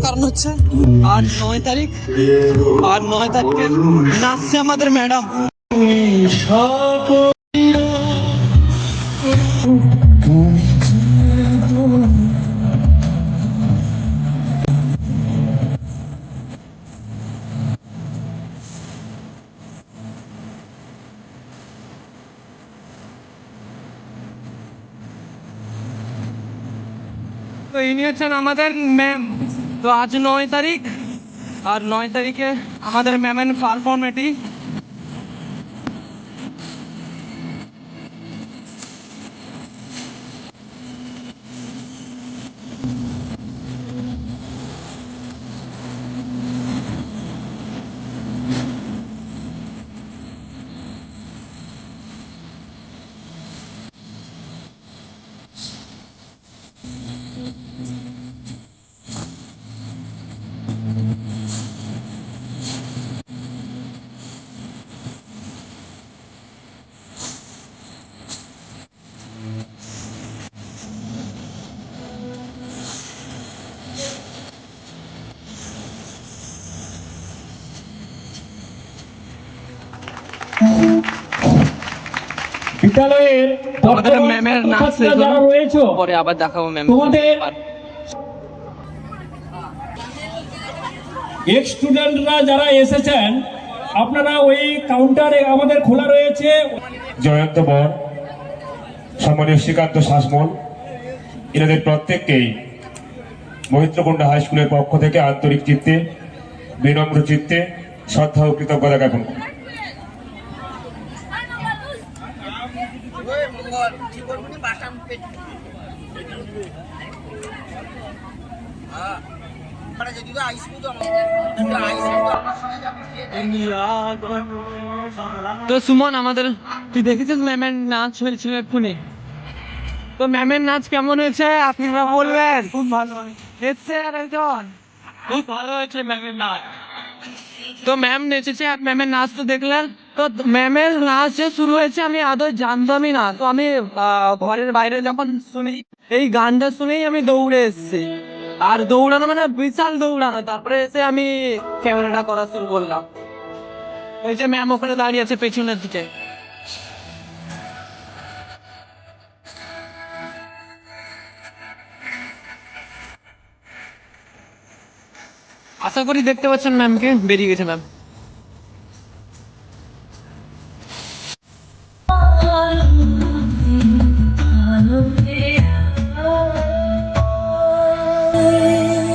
কারণ হচ্ছে আজ 9 তারিখ, আর 9 তারিখে নাচছে আমাদের ম্যাডাম। তো ইনি হচ্ছেন আমাদের ম্যাম। তো আজ 9 তারিখ, আর 9 তারিখে আমাদের ম্যামের পারফরমেটি। বিদ্যালয়ের আমাদের ম্যামের নাচ শেষ হলো, যারা রয়েছে পরে আবার দেখাবো ম্যাম। তোমাদের এক্স স্টুডেন্টরা যারা এসেছেন, আপনারা ওই কাউন্টারে আমাদের খোলা রয়েছে। জয়ন্ত বর, সম্মানীয় শ্রীকান্ত শাসমল, এনাদের প্রত্যেককেই মহিত্রকুণ্ডা হাই স্কুলের পক্ষ থেকে আন্তরিক চিত্তে, বিনম্র চিত্তে শ্রদ্ধা ও কৃতজ্ঞতা জ্ঞাপন করি। তো সুমন, আমাদের তুই দেখেছিস ম্যামের নাচ হয়েছিল এক্ষুনি? তো ম্যামের নাচ কেমন হয়েছে আপনারা বলবেন? খুব ভালো হয়েছে, আর একজন খুব ভালো হয়েছে ম্যামের নাচ। তো ম্যাম নেচেছে, আর ম্যামের নাচ তো দেখলেন। তো ম্যামের নাচ যে শুরু হয়েছে আমি আদৌ জানতামই না। তো আমি ঘরের বাইরে যখন শুনি এই গানটা, শুনেই আমি দৌড়ে এসেছি। আর দৌড়ানো মানে বিশাল দৌড়ানো। তারপরে এসে আমি ক্যামেরাটা করা শুরু করলাম। এই যে ম্যাম ওখানে দাঁড়িয়ে আছে পেছনের দিকে। আশা করি দেখতে পাচ্ছেন ম্যামকে, বেরিয়ে গেছে ম্যাম।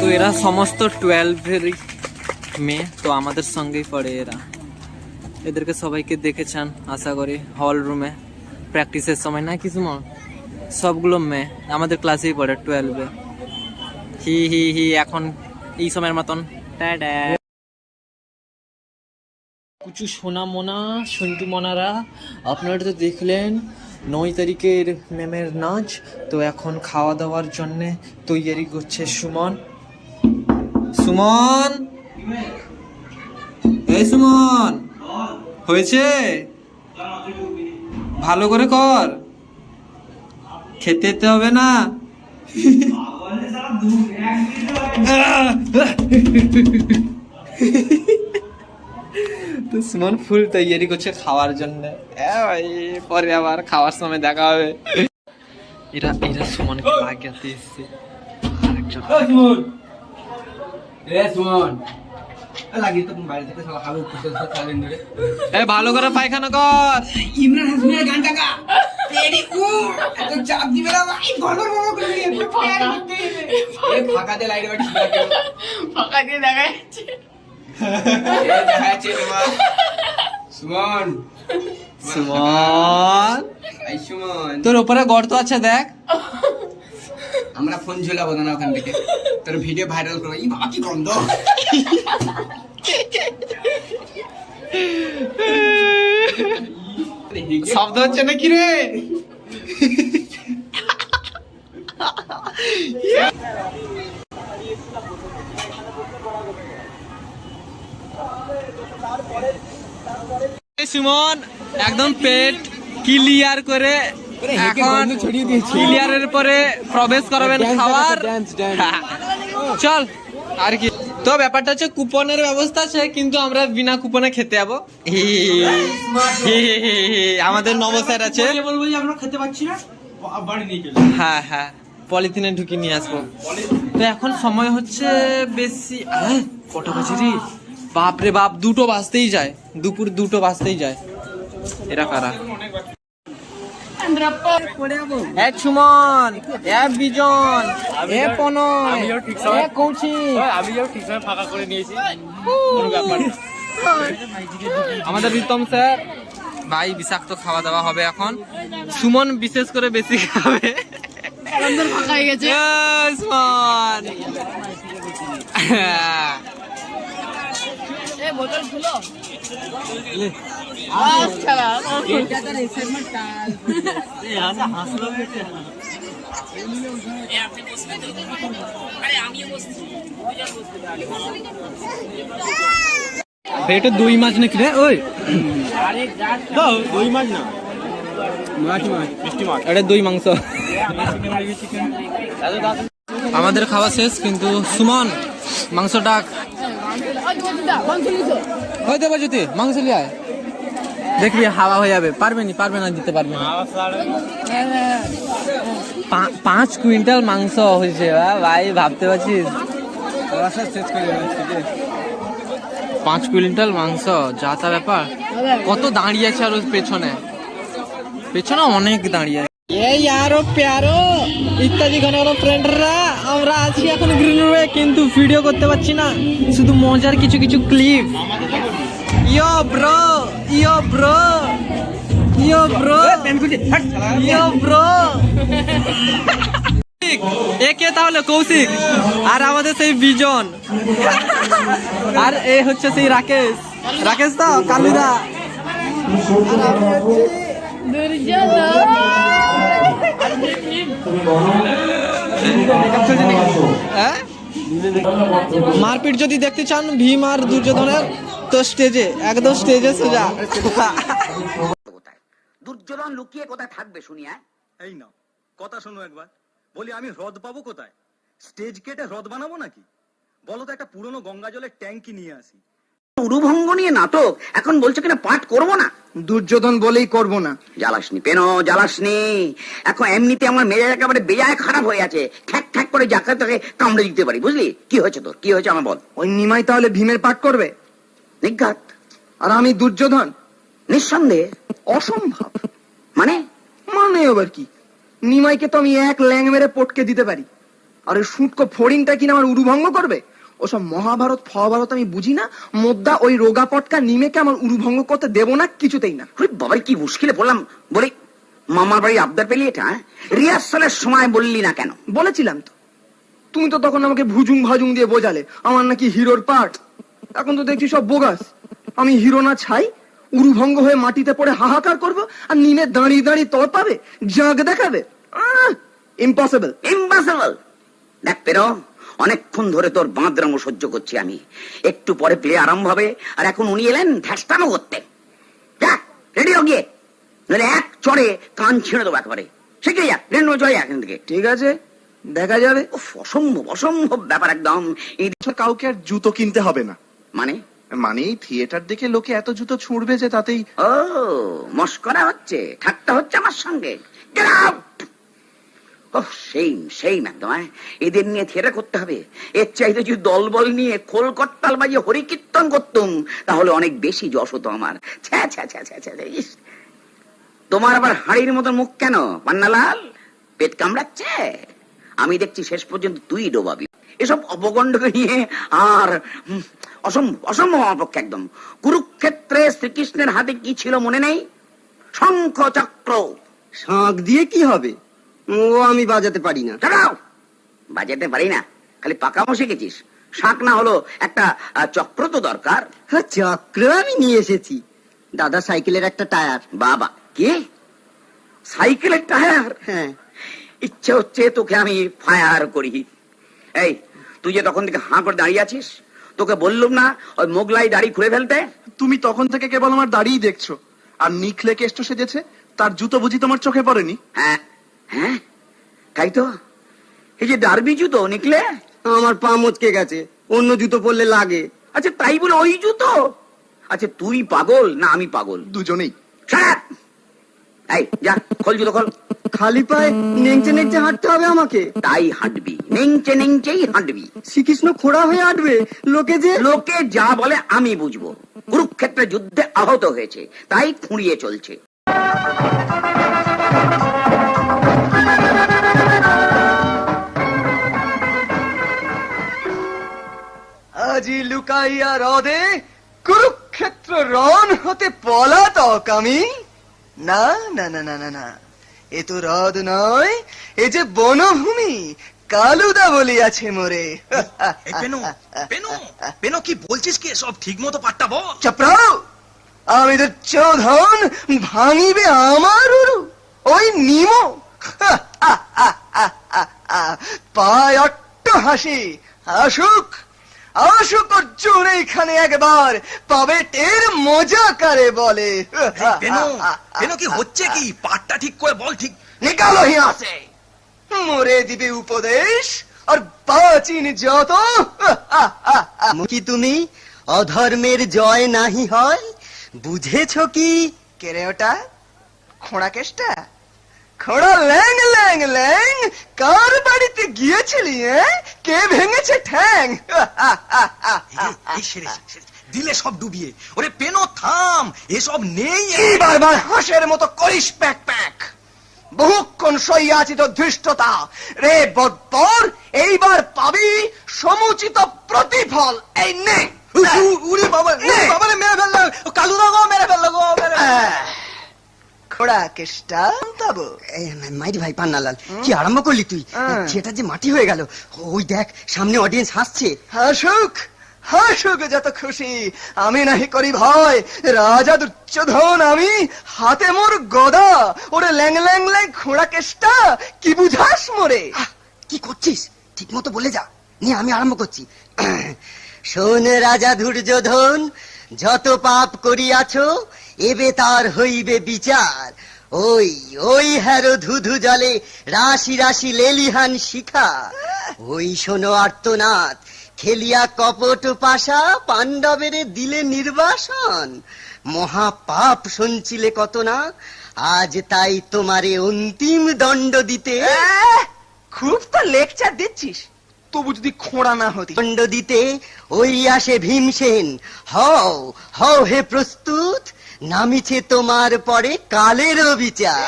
তো এরা সমস্ত 12-এর মেয়ে, তো আমাদের সঙ্গেই পড়ে এরা। এদেরকে সবাইকে দেখেছেন আশা করি হল রুমে প্র্যাকটিসের সময়, না কিছু সবগুলো মেয়ে আমাদের ক্লাসেই পড়ে 12-এ। হি হি হি, এখন এই সময়ের মতন কিছু সোনা মোনা সন্টু মোনারা, আপনারা তো দেখলেন 9 তারিখের ম্যামের নাচ। তো এখন খাওয়া দাওয়ার জন্যে তৈয়ারি করছে সুমন। সুমন, এই সুমন, হয়েছে? ভালো করে কর, খেতে যেতে হবে না। তো সুমন ফুল তৈয়ারি করছে খাওয়ার জন্য। পরে আবার খাওয়ার সময় দেখা হবে। এরা সুমনকে লাগাতে এসছে। ভালো করে পায়খানা কর। ইমরান হাসমিনের গানটা গা। তেরি ও এত চাপ দিবে না ভাই, গলর গলর করে দিয়ে ফাঁকা দিয়ে লাইট বাড়ি ফাঁকা দিয়ে দেখা যাচ্ছে। দেখা যাচ্ছে তোমার সুমন। সুমন, এই সুমন, তোর উপরে গর্ত আছে দেখ। আমরা ফোন ঝুলাবো না ওখান থেকে, তোর ভিডিও ভাইরাল করবো। এই বাবা কি গন্ধ। শব্দ হচ্ছে না কি রে? সুমন একদম পেট ক্লিয়ার করে এখন ক্লিয়ারের পরে প্রবেশ করাবেন খাবার। চল আর কি তো ব্যাপারটা হচ্ছে কুপনের ব্যবস্থা আছে, কিন্তু আমরা বিনা কুপনে খেতে যাবো। আমাদের নব স্যার আছে, বলবো যে আমরা খেতে পাচ্ছি না, বাড়ি নিয়ে চলে। হ্যাঁ হ্যাঁ পলিথিনে ঢুকি নিয়ে আসবো। তো এখন সময় হচ্ছে বেশি, কটা বাজে রে বাপরে বাপ, 2টো বাজতেই যায়, দুপুর 2টো বাজতেই যায়। এরা কারা? এ সুমন, এ বিজন, এ পনয়, এ কৌশিক, আমাদের রিতম স্যার। ভাই বিষাক্ত খাওয়া দাওয়া হবে এখন, সুমন বিশেষ করে বেশি খাবে। ফাঁকা হয়ে গেছে। সুমন বোতল খুলো। এটা দই মাছ নাকি রে? ওই দই মাছ না, এটা দই মাংস। আমাদের খাওয়া শেষ, কিন্তু সুমন মাংসটা ওই দেবো যদি মাংস লিয়ে আয়, দেখবি হাওয়া হয়ে যাবে, পারবে না দিতে পারবে না। 5 কুইন্টাল মাংস হয়েছে ভাই, ভাবতে পারছিস? 5 কুইন্টাল মাংস, যা তা ব্যাপার। কত দাঁড়িয়ে আছে আর ওর পেছনে অনেক দাঁড়িয়ে। এই আরো প্যারো ইত্যাদি গানের ফ্রেন্ডরা, আমরা আছি এখন গ্রিন রুমে, কিন্তু ভিডিও করতে পারছি না, শুধু মজার কিছু ক্লিপ। ইয়ো ব্রো, ইয়ো ব্রো, ইয়ো ব্রো, ইয়ো ব্রো। একে তাহলে কৌশিক, আর আমাদের সেই বিজন, আর এ হচ্ছে সেই রাকেশ দা, কালুদা। মারপিট যদি দেখতে চান ভীম আর দুর্যোধনের, তো একদম স্টেজে সোজা। দুর্যোধন লুকিয়ে কোথায় থাকবে শুনি? এই নাও কথা শোনো একবার, বলি আমি হ্রদ পাবো কোথায়? স্টেজ কেটে হ্রদ বানাবো নাকি? বলো তো, একটা পুরনো গঙ্গা জলের ট্যাঙ্কি নিয়ে আসি। উরুভঙ্গ নিয়ে নাটক, এখন বলছো কিনা পাঠ করবো না? দুর্যোধন বলেই করব না। জ্বালাসনি পেন, জ্বালাসনি। এখন এমনিতে আমার মেজাজ একেবারে বেজায় খারাপ হয়ে আছে, ঠ্যাক ঠ্যাক করে যাকে তাকে কামড়ে দিতে পারি, বুঝলি? কি হয়েছে তোর, কি হয়েছে আমার বল। ওই নিমাই তাহলে ভীমের পাঠ করবে? নিঘাত। আর আমি দুর্যোধন? নিঃসন্দেহে। অসম্ভব। মানে আবার কি? নিমাইকে তো আমি এক ল্যাং মেরে পটকে দিতে পারি, আর ওই শুটকো ফড়িংটা কিনা আমার উরুভঙ্গ করবে? ওসব মহাভারত ফহাভারত আমি বুঝি না। মোদ্দা ওই রোগা পটকা নিমেকে আমার উরুভঙ্গ করতে দেবো না, কিছুতেই না। বাবার কি মুশকিলে পড়লাম। বলি মামার বাড়ি আবদার পেলি এটা, রিহার্সালের সময় বললি না কেন? বলেছিলাম তো, তুমি তো তখন আমাকে ভুজুং ভাজুং দিয়ে বোঝালে আমার নাকি হিরোর পাঠ। এখন তো দেখছি সব বোগাস। আমি হিরো না ছাই, উরুভঙ্গ হয়ে মাটিতে পড়ে হাহাকার করবো, আর নিমে দাঁড়িয়ে দাঁড়িয়ে তর পাবে, জাগ দেখাবে। Impossible, impossible. দেখ পেরো, অনেকক্ষণ ধরে তোর বাঁদরামো সহ্য করছি আমি, একটু পরে প্লে আরম্ভ হবে, আর এখন উনি এলেন ধ্যাসটানো করতে। যা রেডিও গিয়ে, নইলে এক চড়ে কান ছিঁড়ে দেবো একেবারে। শিখে যা, রেডিও চলে যা এখান থেকে। ঠিক আছে, দেখা যাবে। অসম্ভব অসম্ভব ব্যাপার একদম। এই কাউকে আর জুতো কিনতে হবে না। মানে এই থিয়েটার দেখে লোকে এত জুতো ছুঁড়বে যে তাতেই। ও মস্করা হচ্ছে, ঠাট্টা হচ্ছে আমার সঙ্গে। Get out! সেইম একদম। এদের নিয়ে থিয়েটার করতে হবে। এর চাইতে যদি দলবল নিয়ে খোল করতাল বাজিয়ে হরিকীর্তন করতুম, তাহলে অনেক বেশি যশ হতো আমার। তোমার আবার হাড়ির মতো মুখ কেন পান্নালাল? পেট কামড়াচ্ছে? আমি দেখছি শেষ পর্যন্ত তুই ডোবাবি। এসব অপগণ্ডকে নিয়ে আর অসম্ভব আমার পক্ষে একদম। কুরুক্ষেত্রে শ্রীকৃষ্ণের হাতে কি ছিল মনে নেই? শঙ্খ চক্র। শাঁখ দিয়ে কি হবে? ও আমি বাজাতে পারি না। বাজাতে পারি না, খালি পাকামো শিখেছিস। শাঁখ না হলো একটা চক্র তো দরকার। হ্যাঁ, চক্র আমি নিয়ে এসেছি। দাদা সাইকেলের একটা টায়ার। বাবা, কি সাইকেলের টায়ার? হ্যাঁ, ইচ্ছে হচ্ছে তোকে আমি ফায়ার করি। এই তুই যে তখন থেকে হাঁ করে দাঁড়িয়ে আছিস, তোকে বললুম না ওই মোগলাই দাড়ি খুলে ফেলতে? তুমি তখন থেকে কেবল আমার দাঁড়িয়ে দেখছো। আর নিখলে কেষ্ট সেজেছে, তার জুতো বুঝি তোমার চোখে পড়েনি? হ্যাঁ হ্যাঁ, তাই তো। এই যে ডার্বি জুতো নিকলে, আমার পা মচকে গেছে, অন্য জুতো পরলে লাগে। আচ্ছা তাই বলে ওই জুতো? আচ্ছা তুই পাগল না আমি পাগল? দুজনেই। Shut up! এই যা খোল জুতো খোল। খালি পায়ে নেংচে নেংচে হাঁটতে হবে আমাকে? তাই হাঁটবি, নেংচে নেংচেই হাঁটবি। শ্রীকৃষ্ণ খোড়া হয়ে হাঁটবে, লোকে যে লোকে যা বলে আমি বুঝবো। কুরুক্ষেত্রে যুদ্ধে আহত হয়েছে, তাই খুঁড়িয়ে চলছে। আজি লুকাইয়া হ্রদে কুরুক্ষেত্র রণ হতে পলাতক আমি। না না না না না না, এ তো হ্রদ নয়, এ যে বনভূমি। কালুদা বলিয়াছে মোরে। পেনো কি বলছিস কি? সব ঠিক মতো পাট্টা বল। চপ্রাও, আমি তো চোধন ভাঙিবে আমার উরু ওই নিমো। পায় অট্ট হাসি। আসুক আসুক অর্জুন এইখানে একবার, পাবে টের মজা কারে বলে। পেনো কি হচ্ছে কি? পাট্টা ঠিক করে বল। ঠিক নিকালো হি আসে, মোরে দিবে উপদেশ আর বাচিন যত। কি তুমি অধর্মের জয় নাহি হয়, বুঝেছ কি? কেরে ওটা খোঁড়া কেষ্টা? খোঁড়া ল্যাং ল্যাং ল্যাং, কার বাড়িতে গিয়েছিলি? কে ভেঙেছে ঠ্যাং? এই সেরেছে, দিলে সব ডুবিয়ে। ওরে পেনো থাম, এসব নেই। এই বারবার হাঁসের মতো করিস প্যাক প্যাক। বহুক্ষণ সইয়াছি তো ধৃষ্টতা রে বদ্বর, এইবার পাবি সমুচিত প্রতিফল। এই নে। উড়ে বাবা, বাবারে মেরে ফেললো, কালুদা গো মেরে ফেললো গো। খোড়া কেষ্টা তাবো। মাইরি ভাই পান্নালাল, কি আরম্ভ করলি তুই? সেটা যে মাটি হয়ে গেল। ওই দেখ সামনে অডিয়েন্স হাসছে। হাসুক হাসুক যত খুশি, আমি নাহি করি ভয়। রাজা দুর্যোধন আমি, হাতে মোর গদা। ওরে ল্যাং ল্যাং ল্যাং খোঁড়া কেষ্টা, কি বুঝাস মোরে? কি করছিস? ঠিক মতো বলে যা। নিয়ে আমি আরম্ভ করছি। শোন রাজা দুর্যোধন, যত পাপ করিয়াছ এবে তার হইবে বিচার। ওই ওই হ্যারো ধুধু জলে রাশি রাশি লেলিহান শিখা। ওই শোনো আর্তনাদ, খেলিয়া কপট পাশা পাণ্ডবের দিলে নির্বাসন। মহা পাপ সঞ্চিলে কত না, আজ তাই তোমারে অন্তিম দণ্ড দিতে। খুব তো লেকচার দিচ্ছিস, তবু যদি খোঁড়া না হতি। দণ্ড দিতে ওই আসে ভীমসেন। হও হও হে প্রস্তুত, নামিছে তোমার পরে কালেরও বিচার।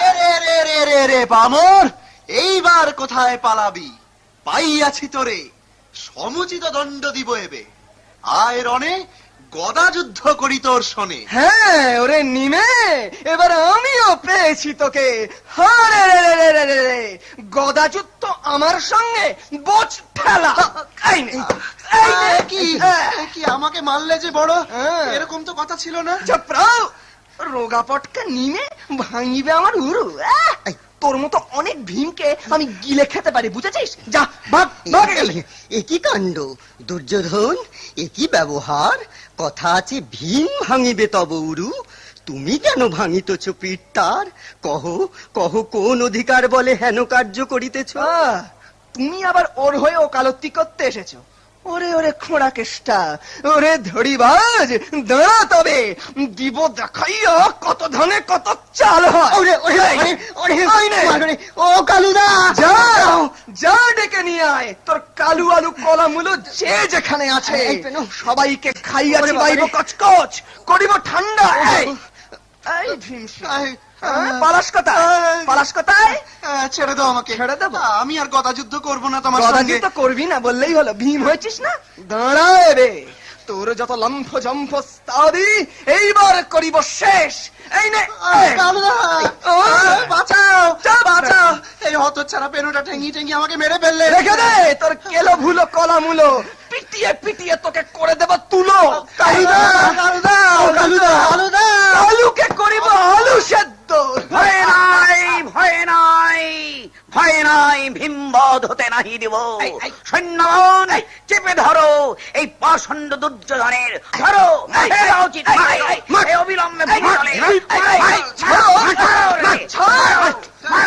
রে বামর, এইবার কোথায় পালাবি? পাইয়াছি তোরে, সমুচিত দণ্ড দিব এবে। আয় রণে, গদা যুদ্ধ করি তোর শোনে। হ্যাঁ ওরে নিমে, এবার আমিও পেয়েছি তোকে। গদা যুদ্ধ আমার সঙ্গে বোঝ ঠেলা। কি আমাকে মারলে যে বড়, এরকম তো কথা ছিল না। চপ্রাও, রোগা পটকা নিমে ভাঙিবে আমার উরু। তোর মতো অনেক ভীমকে আমি গিলে খেতে পারি, বুঝেছিস? যা ভাগ ভাগ। এ কি কাণ্ড দুর্যোধন, এ কি ব্যবহার? কথা আছে ভীম ভাঙিবে তব উরু, তুমি কেন ভাঙিতেছ পিঠ তার? কহ কহ কোন অধিকার বলে হেন কার্য করিতেছ? তুমি আবার ওর হয়ে ওকালতি করতে এসেছো? ওরে ওরে খোঁড়া কেষ্টা, ওরে ধড়িবাজ, দাঁড়া তবে দিব দেখাইয়া কত ধানে কত চাল হয়। ও কালুদা, যাও যা ডেকে নিয়ে আয় তোর কালু আলু কলা মূলো যে যেখানে আছে। সবাইকে খাইয়াছি বাইব কচকচ, করিব ঠান্ডা। এই ভীম, পালাস কোথায়? পালাস কোথায়? ছেড়ে দাও আমাকে। ছেড়ে দেবো? আমি আর গদা যুদ্ধ করবো না তোমার গদা সঙ্গে। যুদ্ধ করবি না বললেই হলো, ভীম হয়েছিস না। দাঁড়ায় রে, তোর যত লম্ফ জম্ফ স্তাদি এইবার করিব শেষ। এই নে বাঁচাও বাঁচাও, এই হতচ্ছাড়া পেনোটা ঠেঙিয়ে ঠেঙিয়ে আমাকে মেরে ফেললে। রেখে দে তোর কেলো ভুলো কলা মূলো, পিটিয়ে পিটিয়ে তোকে করে দেব তুলো। কালুকে করিব আলু সেদ্ধ। ভয় নাই ভয় নাই ভয় নাই, ভীমবধ হতে নাহি দিব। সৈন্যগণ চেপে ধরো এই পাষণ্ড দুর্যোধনের, ধরো দেওয়া উচিত। অবিলম্বে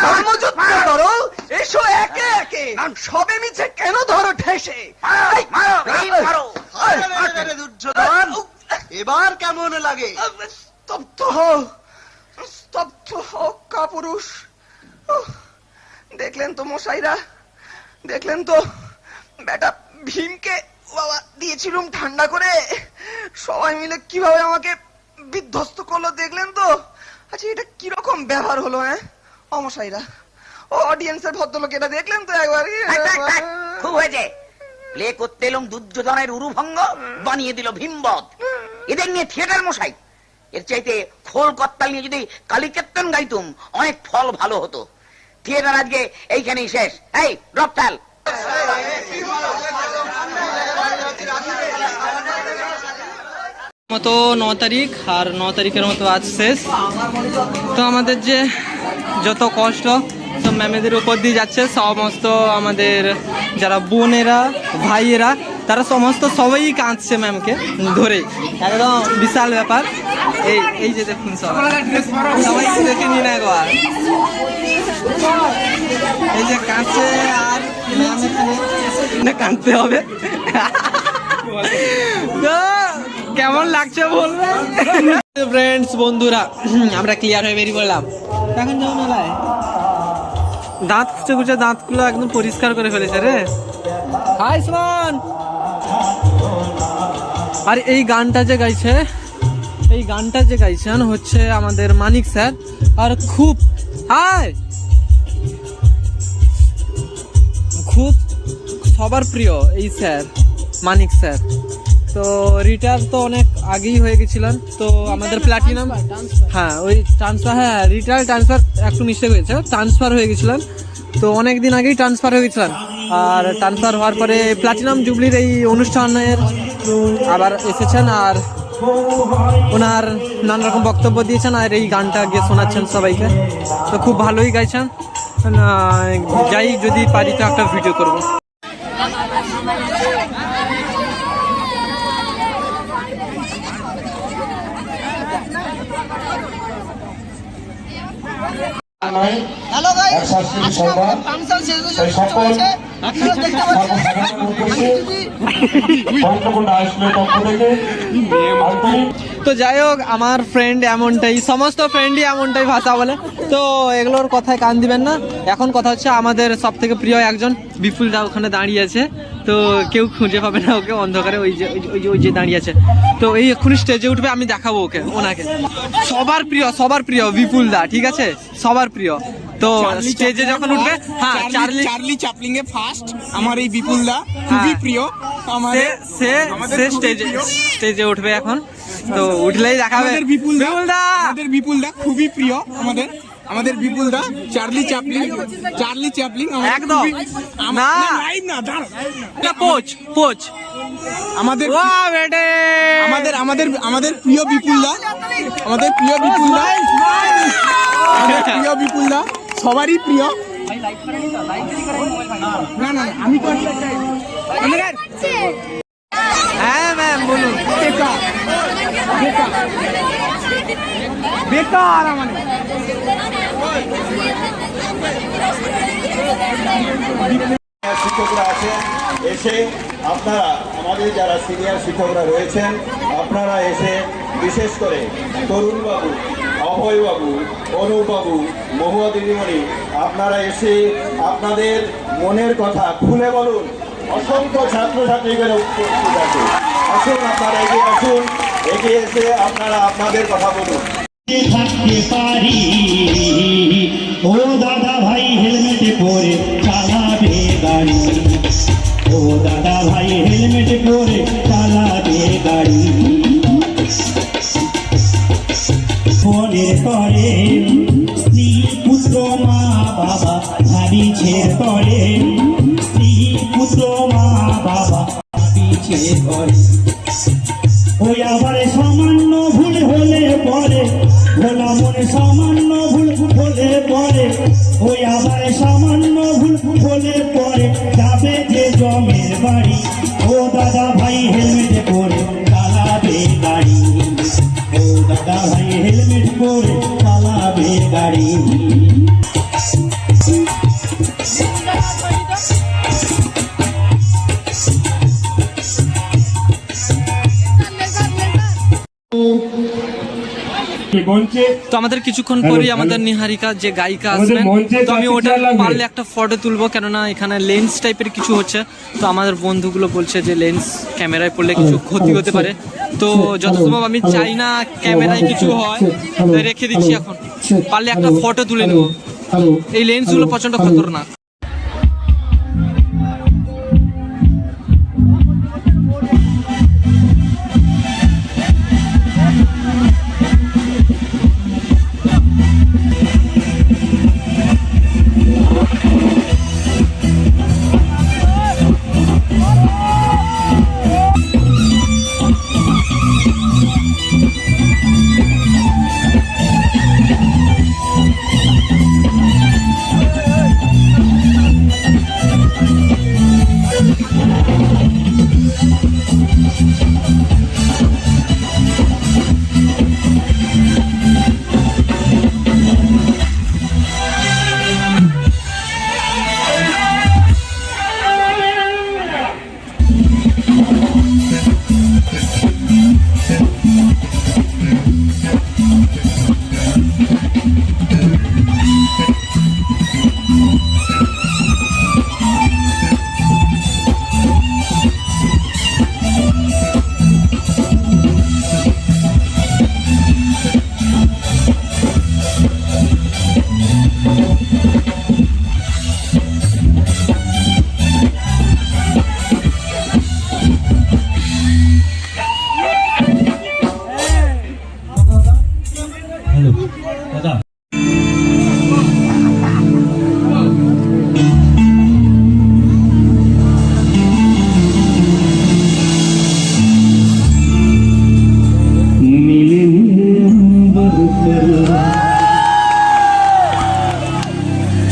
ধর্মযুদ্ধ করো, এই এসো একে একে সবে মিছে কেন ধরো ঠেসে দুর্যোধন এবার কেমন লাগে? স্তব্ধ হও, স্তব্ধ হও কাপুরুষ। দেখলেন তো মশাইরা, দেখলেন তো বেটা ভীমকে বাবা দিয়েছিলুম ঠান্ডা করে, সবাই মিলে কিভাবে আমাকে বিধ্বস্ত করলো দেখলেন তো। আচ্ছা এটা কিরকম ব্যবহার হলো? হ্যাঁ অমশাইরা, ও অডিয়েন্সের ভদ্রলোক, এটা দেখলেন তো একবার? খুব হয়েছে, প্লে করতে এলাম দুর্যোধনের উরুভঙ্গ, বানিয়ে দিল ভীমবধ। এদের নিয়ে থিয়েটার মশাই, এর চাইতে খোল কত্তাল নিয়ে যদি কালীকের্তন গাইতুম অনেক ফল ভালো হতো। থিয়েটার আজকে এইখানেই শেষ। এই ড্রপ তাল। মতো 9 তারিখ, আর 9 তারিখের মতো আজ শেষ। তো আমাদের যে যত কষ্ট সব ম্যামেদের উপর দিয়ে যাচ্ছে। সমস্ত আমাদের যারা বোনেরা ভাইয়েরা তারা সমস্ত সবাই কাঁদছে ম্যামকে ধরে, একদম বিশাল ব্যাপার। এই যে দেখুন সবাই দেখে নিন একবার, এই যে কাঁদছে আর ম্যাম এখানে কাঁদতে হবে। তো কেমন লাগছে বলবেন? ফ্রেন্ডস বন্ধুরা, আমরা ক্লিয়ার হয়ে বেরিয়ে পড়লাম। এখন যাও মেলায়, দাঁত খুঁজে খুঁজে দাঁতগুলো একদম পরিষ্কার করে ফেলেছে রে। হাই সুমন। আর এই গানটা যে গাইছে, এই গানটা যে গাইছেন হচ্ছে আমাদের মানিক স্যার। আর খুব খুব সবার প্রিয় এই স্যার, মানিক স্যার। তো রিটায়ার তো অনেক আগেই হয়ে গেছিলেন। তো আমাদের প্ল্যাটিনাম, হ্যাঁ ওই ট্রান্সফার, হ্যাঁ রিটায়ার ট্রান্সফার একটু মিস্টেক হয়েছে, ট্রান্সফার হয়ে গেছিলেন। তো অনেক দিন আগেই ট্রান্সফার হয়ে গেছিলেন। আর ট্রান্সফার হওয়ার পরে প্ল্যাটিনাম জুবলির এই অনুষ্ঠানের আবার এসেছেন, আর ওনার নানা রকম বক্তব্য দিয়েছেন, আর এই গানটা গিয়ে শোনাচ্ছেন সবাইকে। তো খুব ভালোই গাইছেন। যাই যদি পারি তো একটা ভিডিও করবো। হ্যালো গাইস, আজকে আমাদের ফাংশন শেষ হয়েছে। আপনারা দেখতে পাচ্ছেন তো যাই হোক, আমার ফ্রেন্ড এমনটাই, সমস্ত ফ্রেন্ডই এমনটাই ভাষা বলে। তো এগুলোর কথায় কান দিবেন না। এখন কথা হচ্ছে আমাদের সব থেকে প্রিয় একজন বিপুল দা ওখানে দাঁড়িয়ে আছে। তো কেউ খুঁজে পাবে না ওকে অন্ধকারে, ওই যে দাঁড়িয়ে আছে। তো এই এক্ষুনি স্টেজে উঠবে, আমি দেখাবো ওনাকে। সবার প্রিয় বিপুল দা, ঠিক আছে, সবার প্রিয়। তো স্টেজে যখন উঠবে, হ্যাঁ চার্লি চ্যাপলিন এ ফার্স্ট আমার এই বিপুল দা খুবই প্রিয়। সে স্টেজে উঠবে এখন। তো উঠলেই দেখাবে বিপুল দা খুবই প্রিয় আমাদের বিপুল দা। চার্লি চ্যাপলিন একদম না, পোচ আমাদের প্রিয় বিপুল দা, আমাদের প্রিয় বিপুল দা সবারই প্রিয়। না আমি হ্যাঁ ম্যাম বলুন। বেকার মানে শিক্ষকরা আছেন, এসে আপনারা আমাদের যারা সিনিয়র শিক্ষকরা রয়েছেন, আপনারা এসে বিশেষ করে তরুণবাবু, অভয়বাবু, অনুপবাবু, মহুয়া দিদিমণি, আপনারা এসে আপনাদের মনের কথা খুলে বলুন। অসংখ্য ছাত্রছাত্রীদের উপস্থিত আছে, আসুন আপনারা এগিয়ে আসুন, এগিয়ে এসে আপনারা আপনাদের কথা বলুন। থাকতে পারি ও দাদা ভাই হেলমেটে পরে চালাবে গাড়ি, ও দাদা ভাই হেলমেটে পরে চালাবে গাড়ি। মনের করে স্ত্রী পুত্র মা বাবা ভাবিছের করে, স্ত্রী পুত্র মা বাবা ভাবিছের করে। ওই আবার সামান্য ভুল হলে পরে, ভোলা মনে সামান্য ভুল হলে পরে, ওই আবার সামান্য ভুল হলে পরে যাবে যে জমের বাড়ি, ও দাদা ভাই হেলমেট পরে চালাবে গাড়ি, ও দাদা ভাই হেলমেট পরে চালাবে গাড়ি। মঞ্চে তো আমাদের কিছুক্ষণ হ্যালো, পরেই হ্যালো। আমাদের নিহারিকা যে গায়িকা আমাদের আসবেন, মঞ্চে তো আমি চারটি ওটা চেয়ার লাগবে। পারলে একটা ফটো তুলবো, কেননা এখানে লেন্স টাইপের কিছু হচ্ছে। তো আমাদের বন্ধুগুলো বলছে যে লেন্স ক্যামেরায় পড়লে কিছু ক্ষতি হতে পারে, তো যত সম্ভব আমি চাই না ক্যামেরায় কিছু হয়, তাই রেখে দিচ্ছি। এখন পারলে একটা ফটো তুলে নেবো। এই লেন্সগুলো প্রচন্ড খতরনাক।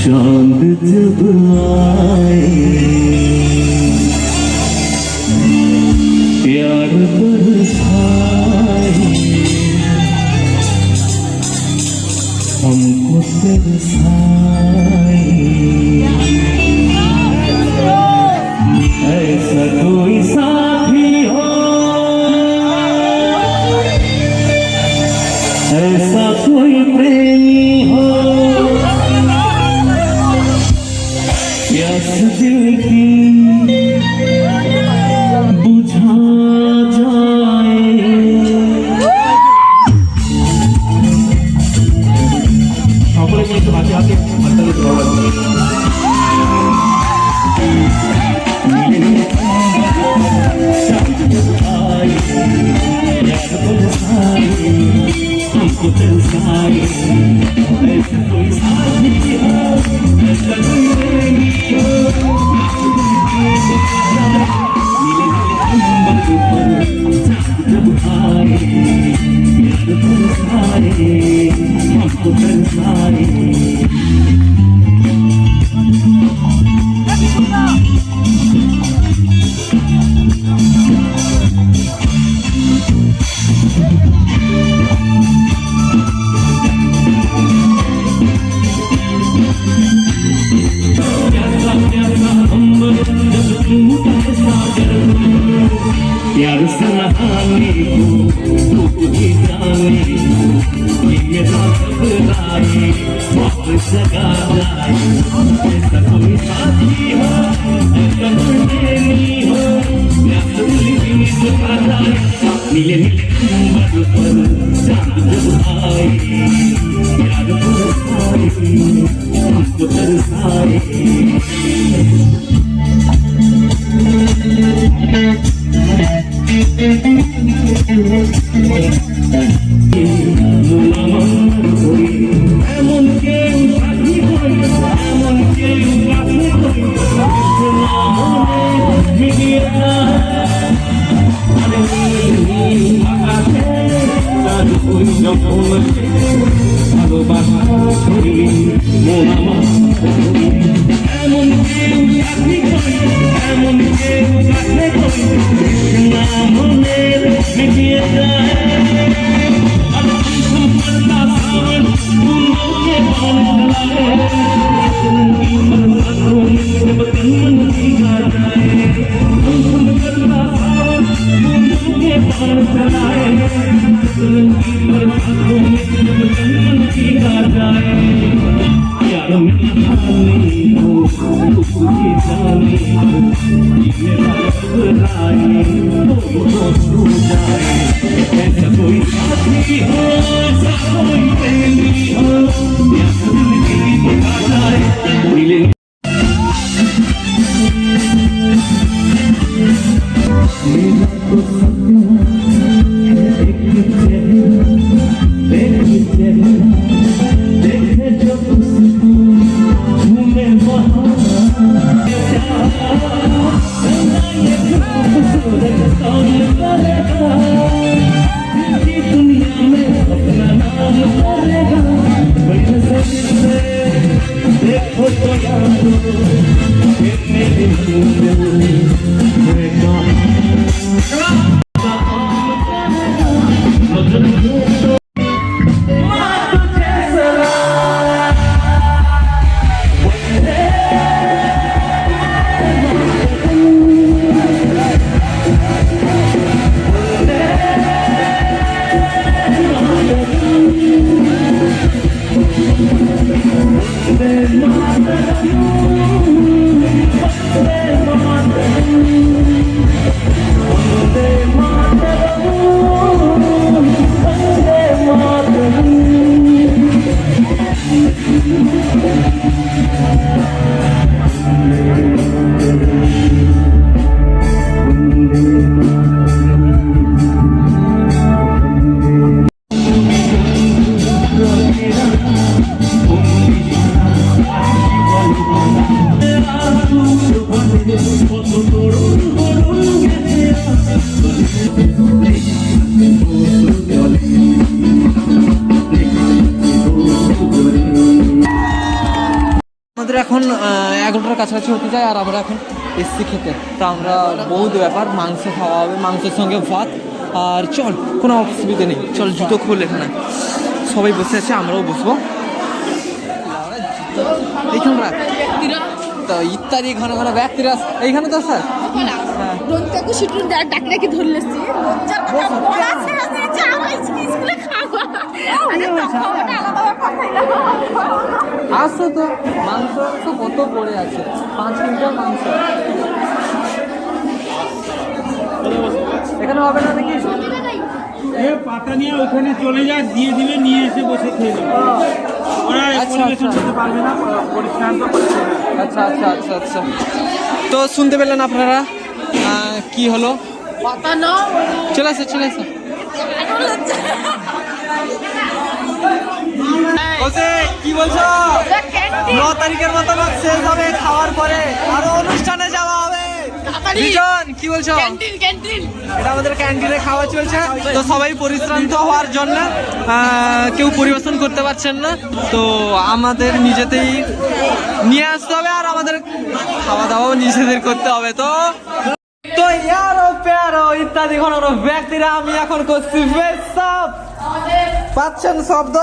चांद जब आए प्यार बरसाए हमको तरसाए ऐसा कोई साथी हो ऐसा कोई प्रेमी हो प्यास दिल की बुझा जाए সকলে কিন্তু হাতে হাতে হাততালি দেওয়া हमको तरसाए ऐसा कोई साथी हो ऐसा कोई प्रेमी हो मिले अंबर पर चांद जब आए प्यार बरसाए हमको तरसाए प्यार से नहाने को धूप की जाने को ये मेरा घबराए वापस जगा जाए ऐसा कोई साथी हो ऐसा कोई प्रेमी हो प्यास दिल की बुझा जाए नीले नीले अंबर पर चांद जब आए प्यार बरसाए हमको तरसाए এমন কেউ সাথী হই এমন কেউ কাছে হই মিলিয়ে ভালোবাসা ছড়ি মন আমার এমন কেউ সাথী হই এমন কেউ কাছে হই কৃষ্ণা মনের মিলিয়ে যায় चलाए ये घबराए कोई तो छू जाए ऐसा कोई साथी हो ऐसा कोई प्रेमी हो या दिल की बता जाए मिले मेरा तो सपना है एक चेहरा देखे जो उसको झूमे वहाँ ये खूबसूरत कौन करेगा दिल की दुनिया में अपना नाम करेगा कोई नजर से देखो तो यारो फिर मेरे दिल में আমাদের এখন 11টার কাছাকাছি হতে যায় আর আমরা এখন এসছি খেতে। তা আমরা বহুত ব্যাপার, মাংস খাওয়া হবে, মাংসের সঙ্গে ভাত। আর চল, কোনো অসুবিধা নেই, চল জুতো খোল। এখানে সবাই বসে আছে, আমরাও বসবো। এইখানে রাখ তো ইত্যাদি ঘন ঘন ব্যক্তিরা এইখানে তো স্যার আসো তো, মাংস তো কত পড়ে আছে, 5 কুইন্টাল মাংস এখানে হবে না নাকি? পাতা নিয়ে ওখানে চলে যা, দিয়ে দিবে, নিয়ে এসে বসে খেয়ে নেবে। ওরা পরিবেশন করতে পারবে না, পরিষ্কার তো করতে হবে। আচ্ছা আচ্ছা আচ্ছা আচ্ছা। তো শুনতে পেলেন আপনারা কি হলো? পাতা নাও, চলে আসো চলে আসো। কি বলছো? 9 তারিখের মতন শেষ হবে, খাওয়ার পরে আরো অনুষ্ঠানে যাওয়া হবে। দুজন কি বলছো? এটা আমাদের ক্যান্টিনে খাওয়া চলছে, তো সবাই পরিশ্রান্ত হওয়ার জন্য কেউ পরিবেশন করতে পারছেন না, তো আমাদের নিজেতেই নিয়ে আসতে হবে আর আমাদের খাওয়া দাওয়াও নিজেদের করতে হবে। তো তো ইয়ারো প্যারো ইত্যাদি ঘন ব্যক্তিরা আমি এখন করছি পেশাব, পাচ্ছেন শব্দ?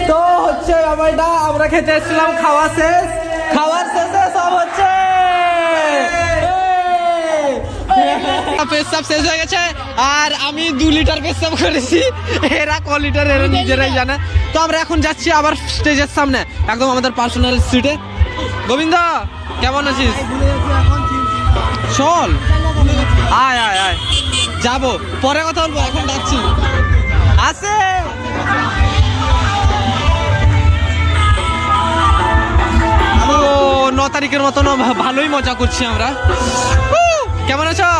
তো হচ্ছে ব্যাপারটা, আমরা খেতে এসেছিলাম, খাওয়া শেষ, খাওয়ার শেষে সব হচ্ছে পেশাব শেষ হয়ে গেছে আর আমি 2 লিটার পেশাব করেছি, এরা ক লিটার এরা নিজেরাই জানে। তো আমরা এখন যাচ্ছি আবার স্টেজের সামনে, একদম আমাদের পার্সোনাল সিটে। গোবিন্দ কেমন আছিস? চল আয় আয় আয়, যাবো পরে কথা বলবো, এখন ডাকছি আসে। ও 9 তারিখের মতন ভালোই মজা করছি আমরা। কেমন আছো?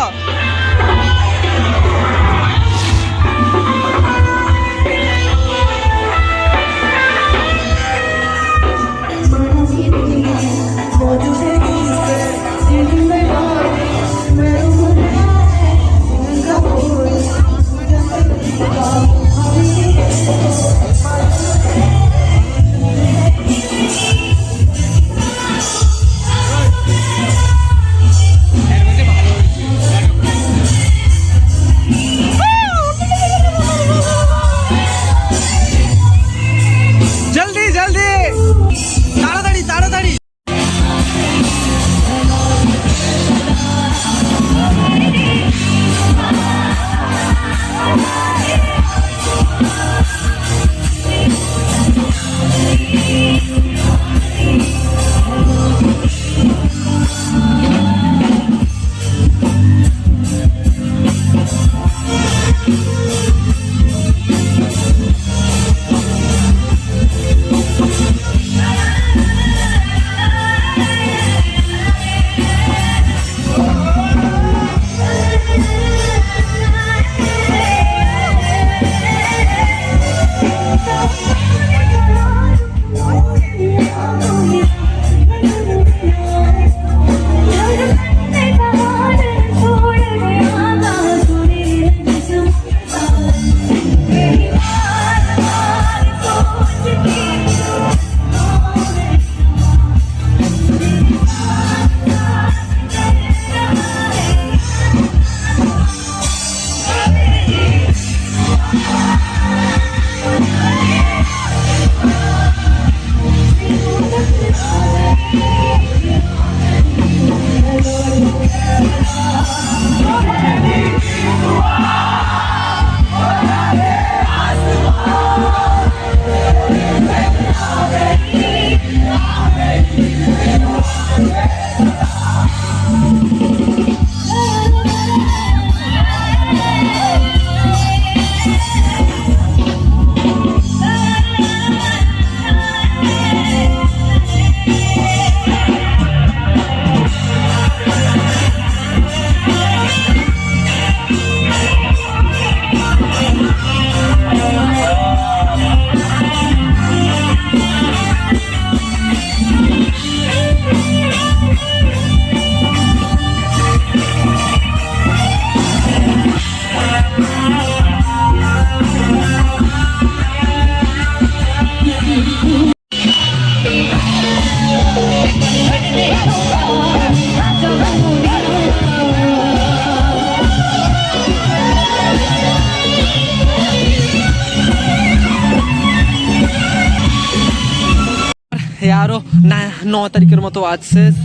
না 9 তারিখের মতো আজ শেষ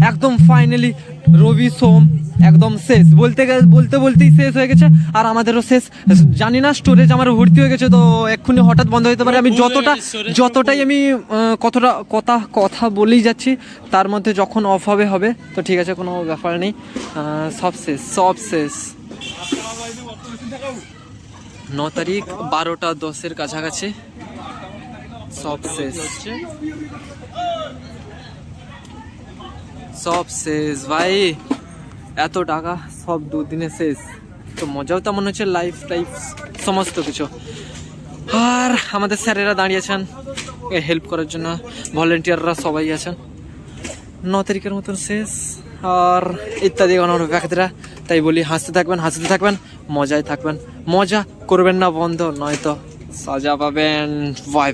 একদম ফাইনালি রবি সোম একদম শেষ বলতেই শেষ হয়ে গেছে আর আমাদেরও শেষ জানি না স্টোরেজ আমার ভর্তি হয়ে গেছে তো এক্ষুনি হঠাৎ বন্ধ হতে পারে আমি যতটাই আমি কথা বলেই যাচ্ছি তার মধ্যে যখন অফ হবে তো ঠিক আছে কোনো ব্যাপার নেই সব শেষ 9 তারিখ 12টা 10-এর কাছাকাছি সব শেষ ভাই এত টাকা সব দুদিনে শেষ তো মজাও তেমন হচ্ছে লাইফ সমস্ত কিছু আর আমাদের স্যারেরা দাঁড়িয়েছেন হেল্প করার জন্য ভলেন্টিয়াররা সবাই আছেন 9 তারিখের মতন শেষ আর ইত্যাদি অন্যান্য ব্যাখ্যারা তাই বলি হাসতে থাকবেন মজায় থাকবেন মজা করবেন না বন্ধ নয়তো সাজা পাবেন বাই।